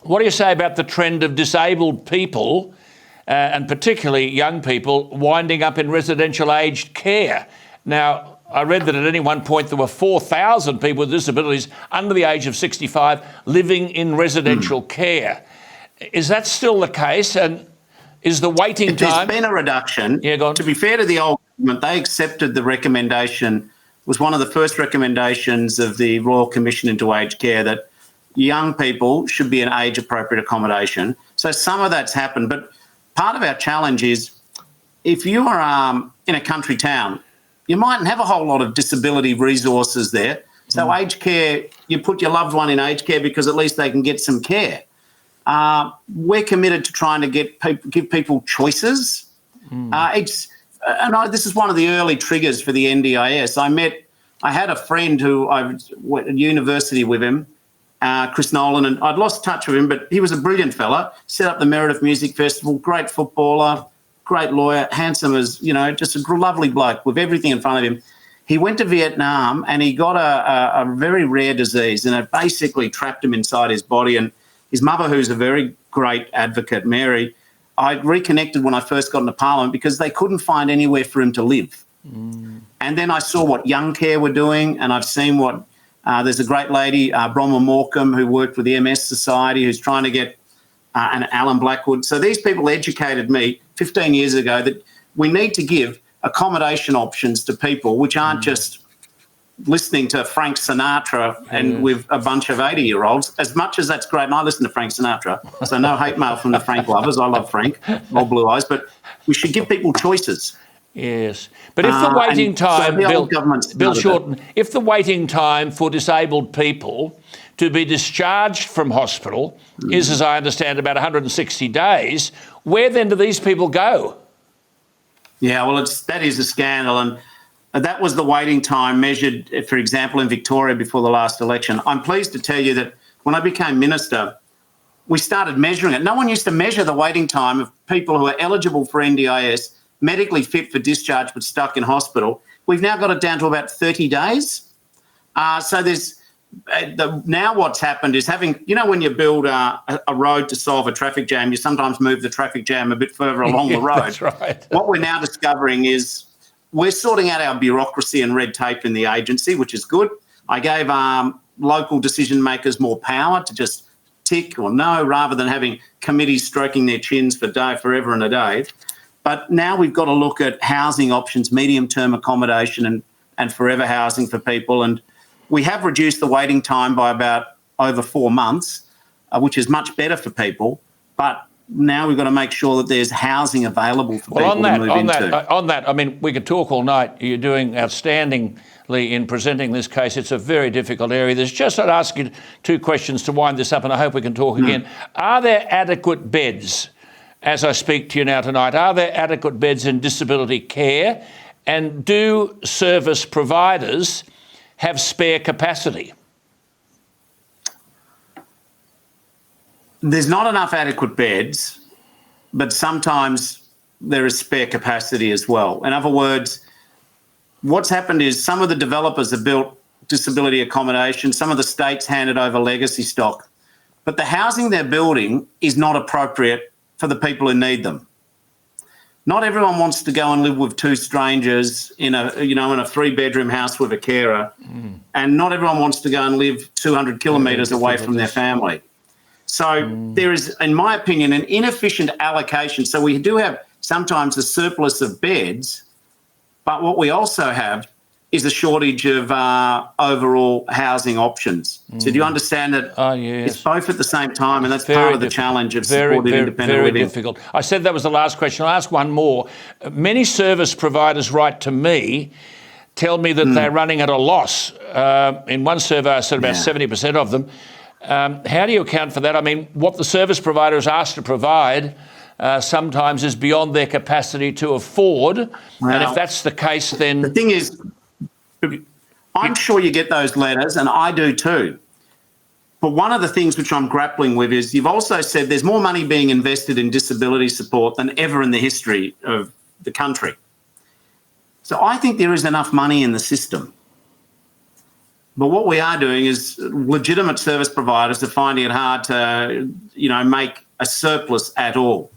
What do you say about the trend of disabled people, and particularly young people, winding up in residential aged care? Now, I read that at any one point there were 4,000 people with disabilities under the age of 65 living in residential care. Is that still the case? And is the waiting time... There's been a reduction. Yeah, go on. To be fair to the old government, they accepted the recommendation, was one of the first recommendations of the Royal Commission into Aged Care, that young people should be in age-appropriate accommodation. So some of that's happened. But part of our challenge is, if you are in a country town, you mightn't have a whole lot of disability resources there. So aged care, you put your loved one in aged care because at least they can get some care. We're committed to trying to give people choices. This is one of the early triggers for the NDIS. I had a friend who I went to university with him, Chris Nolan, and I'd lost touch with him, but he was a brilliant fella, set up the Meredith Music Festival, great footballer, great lawyer, handsome as, just a lovely bloke with everything in front of him. He went to Vietnam and he got a very rare disease, and it basically trapped him inside his body. And his mother, who's a very great advocate, Mary, I reconnected when I first got into Parliament because they couldn't find anywhere for him to live. And then I saw what Young Care were doing, and I've seen what there's a great lady, Bronwyn Morecambe, who worked with the MS Society, who's trying to get and Alan Blackwood. So these people educated me 15 years ago that we need to give accommodation options to people which aren't just listening to Frank Sinatra and with a bunch of 80-year-olds, as much as that's great. And I listen to Frank Sinatra, so no hate mail from the Frank lovers. I love Frank, all blue eyes, but we should give people choices. Yes, but if the waiting time, Bill Shorten, if the waiting time for disabled people to be discharged from hospital is, as I understand, about 160 days, where then do these people go? Yeah, well, that is a scandal, and that was the waiting time measured, for example, in Victoria before the last election. I'm pleased to tell you that when I became minister, we started measuring it. No one used to measure the waiting time of people who are eligible for NDIS, medically fit for discharge but stuck in hospital. We've now got it down to about 30 days. So there's now what's happened is having, when you build a road to solve a traffic jam, you sometimes move the traffic jam a bit further along the road. That's right. What we're now discovering is we're sorting out our bureaucracy and red tape in the agency, which is good. I gave local decision makers more power to just tick or no, rather than having committees stroking their chins for forever and a day. But now we've got to look at housing options, medium-term accommodation and forever housing for people. And we have reduced the waiting time by about over 4 months, which is much better for people. But now we've got to make sure that there's housing available for people to move into. On that, I mean, we could talk all night. You're doing outstandingly in presenting this case. It's a very difficult area. I'd ask you 2 questions to wind this up, and I hope we can talk again. Are there adequate beds? As I speak to you now tonight, are there adequate beds in disability care? And do service providers have spare capacity? There's not enough adequate beds, but sometimes there is spare capacity as well. In other words, what's happened is some of the developers have built disability accommodation, some of the states handed over legacy stock, but the housing they're building is not appropriate for the people who need them. Not everyone wants to go and live with 2 strangers in a 3-bedroom house with a carer, and not everyone wants to go and live 200 kilometres away from their family. So there is, in my opinion, an inefficient allocation. So we do have sometimes a surplus of beds, but what we also have is a shortage of overall housing options. So do you understand that it's both at the same time, and that's part of the challenge of supported independent living? Very difficult. I said that was the last question. I'll ask one more. Many service providers write to me, tell me that they're running at a loss. In one survey, I said about 70% of them. How do you account for that? I mean, what the service provider is asked to provide sometimes is beyond their capacity to afford. Well, and if that's the case, then... The thing is, I'm sure you get those letters, and I do too. But one of the things which I'm grappling with is you've also said there's more money being invested in disability support than ever in the history of the country. So I think there is enough money in the system. But what we are doing is legitimate service providers are finding it hard to, make a surplus at all.